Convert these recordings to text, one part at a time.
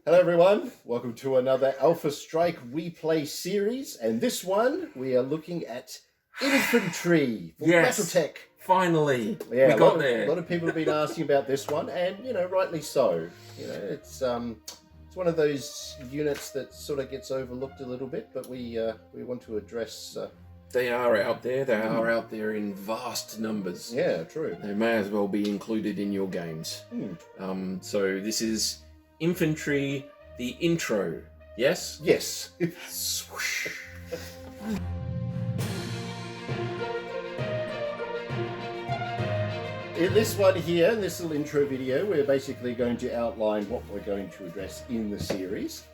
Hello everyone, welcome to another Alpha Strike replay series, and this one we are looking at Infantry for BattleTech. Finally, yeah, we got there. A lot of people have been asking about this one, and rightly so. It's one of those units that sort of gets overlooked a little bit, but we want to address. They are out there. They are out there in vast numbers. Yeah, true. They may as well be included in your games. So this is Infantry, the intro. Yes? Yes. Swoosh. In this one here, in this little intro video, we're basically going to outline what we're going to address in the series.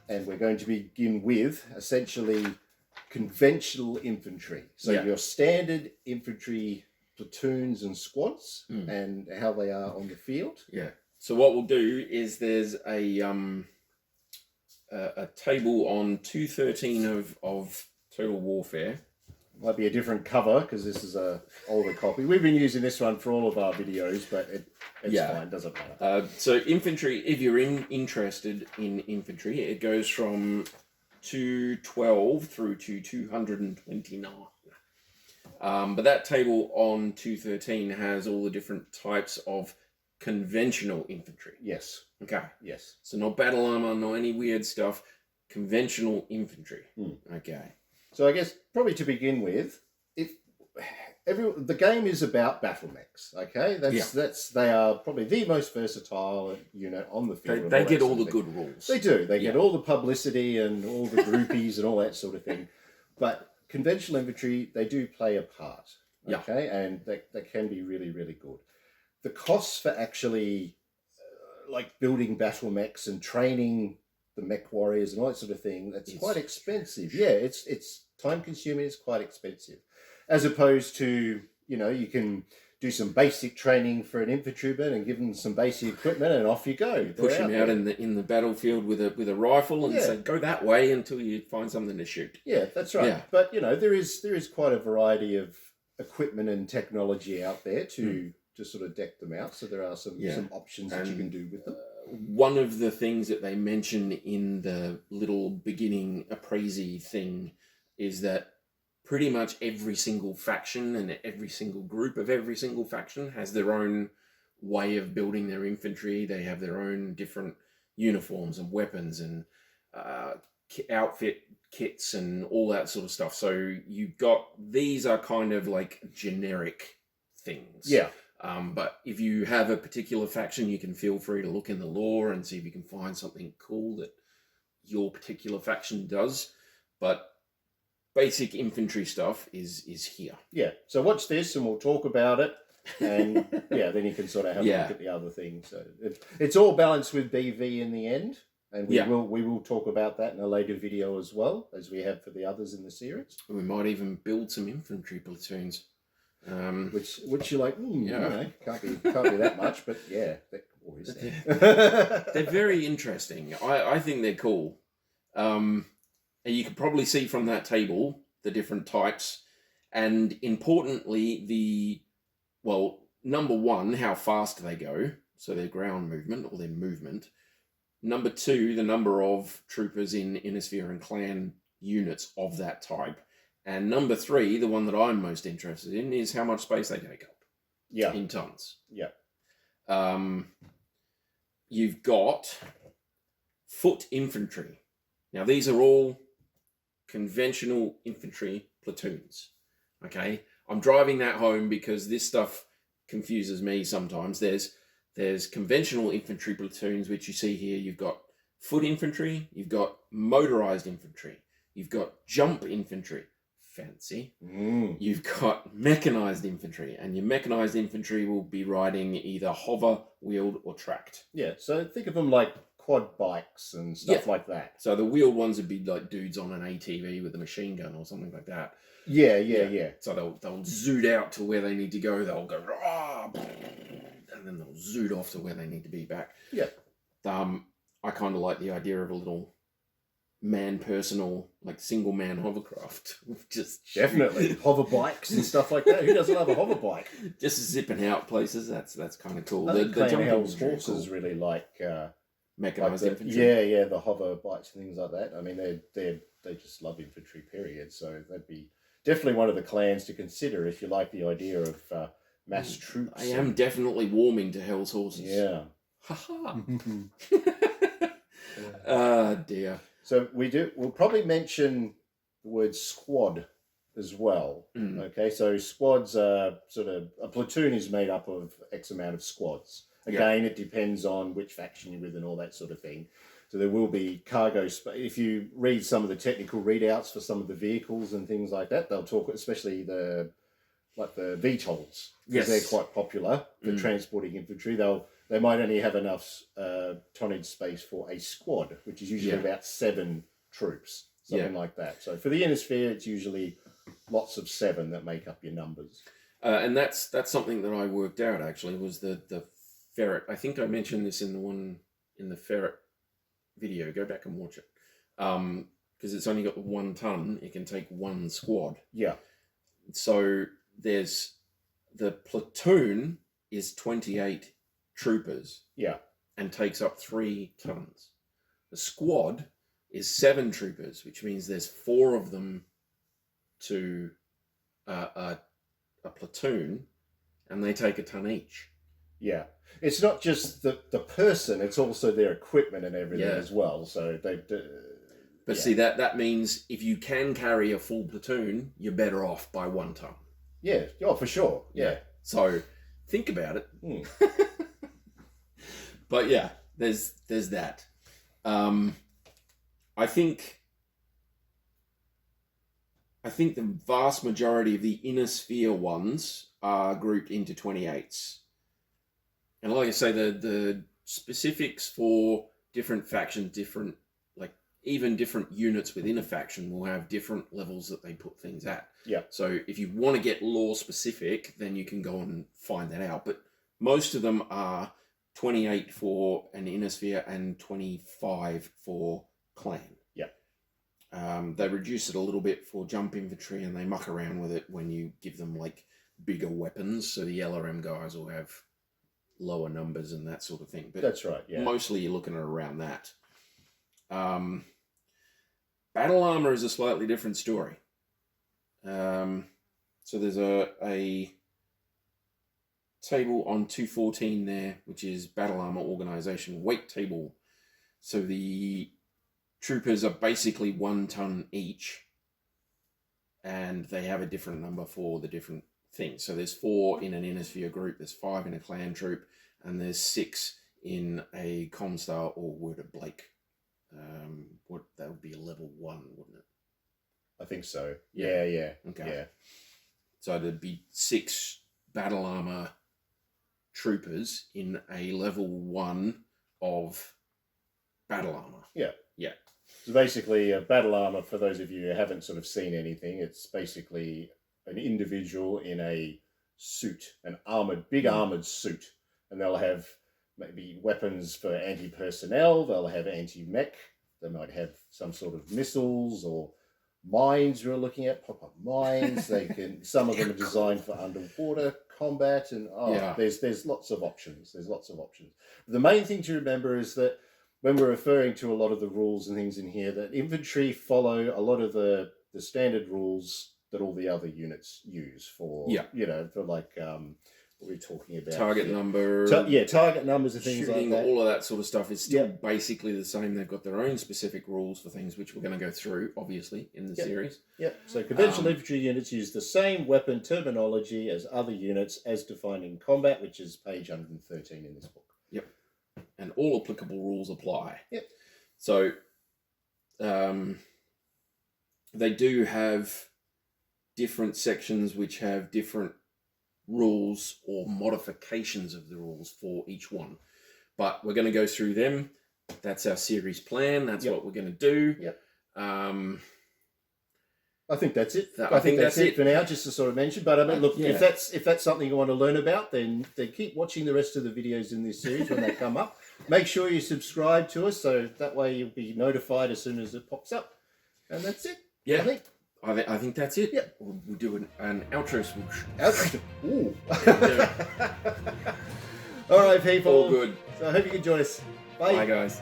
And we're going to begin with, essentially, conventional infantry. So your standard infantry platoons and squads and how they are on the field. Yeah. So what we'll do is there's a table on 213 of Total Warfare. Might be a different cover because this is a older copy. We've been using this one for all of our videos, but it's fine, doesn't matter. So infantry, if you're interested in infantry, it goes from 212 through to 229. But that table on 213 has all the different types of conventional infantry. Yes. Okay. Yes. So not battle armor, not any weird stuff. Conventional infantry. Okay. So I guess probably to begin with, the game is about BattleMechs. Okay, they are probably the most versatile unit on the field. They get all the good rules. They do. They get all the publicity and all the groupies and all that sort of thing. But conventional infantry, they do play a part. Okay, and they can be really, really good. The costs for actually like building BattleMechs and training the mech warriors and all that sort of thing, that's quite expensive. Yeah, it's time consuming, it's quite expensive. As opposed to, you can do some basic training for an infantryman and give them some basic equipment and off you go. Push them out in the battlefield with a rifle and say, go that way until you find something to shoot. Yeah, that's right. Yeah. But, there is quite a variety of equipment and technology out there to sort of deck them out. So there are some options that you can do with them. One of the things that they mention in the little beginning appraisee thing is that pretty much every single faction and every single group of every single faction has their own way of building their infantry. They have their own different uniforms and weapons and outfit kits and all that sort of stuff. So these are kind of like generic things. Yeah. But if you have a particular faction, you can feel free to look in the lore and see if you can find something cool that your particular faction does. But basic infantry stuff is here. Yeah. So watch this and we'll talk about it. And then you can sort of have a look at the other things. So it's all balanced with BV in the end. And we will talk about that in a later video as well, as we have for the others in the series. We might even build some infantry platoons. Which you're like, can't be that much, but they're always there. They're very interesting. I think they're cool. And you can probably see from that table the different types, and importantly, number one, how fast they go, so their ground movement or their movement. Number two, the number of troopers in Innisphere and Clan units of that type. And number three, the one that I'm most interested in, is how much space they take up. Yeah. In tons. Yeah. You've got foot infantry. Now, these are all conventional infantry platoons. Okay? I'm driving that home because this stuff confuses me sometimes. There's conventional infantry platoons, which you see here. You've got foot infantry. You've got motorized infantry. You've got jump infantry. Fancy. You've got mechanized infantry, and your mechanized infantry will be riding either hover, wheeled, or tracked. Yeah, so think of them like quad bikes and stuff like that. So the wheeled ones would be like dudes on an ATV with a machine gun or something like that. Yeah. So they'll zoot out to where they need to go. They'll go, and then they'll zoot off to where they need to be back. Yeah. I kind of like the idea of a little personal, like single man hovercraft. Just definitely hover bikes and stuff like that. Who doesn't love a hover bike? Just zipping out places. That's kind of cool. The jumping horses really like mechanized infantry. Yeah, the hover bikes and things like that. I mean, they just love infantry, period. So that'd be definitely one of the clans to consider if you like the idea of mass troops. I am definitely warming to Hell's Horses. Yeah. Haha. Ah, dear. So we'll probably mention the word squad as well. Okay, so squads are sort of, a platoon is made up of X amount of squads. Again, it depends on which faction you're with and all that sort of thing. So there will be cargo if you read some of the technical readouts for some of the vehicles and things like that, they'll talk, especially the VTOLs, because they're quite popular for transporting infantry. They might only have enough tonnage space for a squad, which is usually about 7 troops, something like that. So for the Innisphere, it's usually lots of 7 that make up your numbers. And that's something that I worked out, actually, was the ferret. I think I mentioned this in the ferret video. Go back and watch it. Because it's only got the 1 ton, it can take 1 squad. Yeah. So there's the platoon is 28 troopers. Yeah. And takes up 3 tons. The squad is 7 troopers, which means there's 4 of them to a platoon, and they take a ton each. Yeah. It's not just the person, it's also their equipment and everything as well. So they do. But see, that means if you can carry a full platoon, you're better off by 1 ton. Yeah, for sure. Yeah. So think about it. But yeah, there's that. I think the vast majority of the inner sphere ones are grouped into 28s. And like I say, the specifics for different factions, even different units within a faction will have different levels that they put things at. Yeah. So if you want to get lore specific, then you can go and find that out. But most of them are 28 for an inner sphere and 25 for clan. Yeah. They reduce it a little bit for jump infantry, and they muck around with it when you give them like bigger weapons. So the LRM guys will have lower numbers and that sort of thing. But that's right. Yeah. Mostly you're looking at around that. Battle armor is a slightly different story. So there's a table on 214 there, which is battle armor organization weight table. So the troopers are basically 1 ton each, and they have a different number for the different things. So there's 4 in an inner sphere group, there's 5 in a clan troop, and there's 6 in a Comstar or Word of Blake. That would be a level 1, wouldn't it? I think so. Yeah. Okay. Yeah. So there'd be 6 battle armor troopers in a level 1 of battle armor. Yeah. Yeah. So basically, battle armor, for those of you who haven't sort of seen anything, it's basically an individual in a suit, an big armored suit, and they'll have maybe weapons for anti-personnel, they'll have anti-mech, they might have some sort of missiles or mines we're looking at, pop-up mines. Some of them are designed for underwater combat, and there's lots of options. The main thing to remember is that when we're referring to a lot of the rules and things in here, that infantry follow a lot of the standard rules that all the other units use for, for like, what we're talking about. Target number. Target numbers and things shooting, like that. All of that sort of stuff is still basically the same. They've got their own specific rules for things, which we're going to go through, obviously, in the series. Yeah, so conventional infantry units use the same weapon terminology as other units as defined in combat, which is page 113 in this book. Yep. And all applicable rules apply. Yep. So, they do have different sections which have different rules or modifications of the rules for each one. But we're going to go through them. That's our series plan. That's what we're going to do. Yep. I think that's it. I think that's it for now, just to sort of mention. But I mean, look, if that's something you want to learn about, then keep watching the rest of the videos in this series when they come up. Make sure you subscribe to us, so that way you'll be notified as soon as it pops up. And that's it. Yeah. I think that's it. Yep. We'll do an outro swoosh. Ooh. All right, people. All good. So I hope you can join us Bye. Bye guys.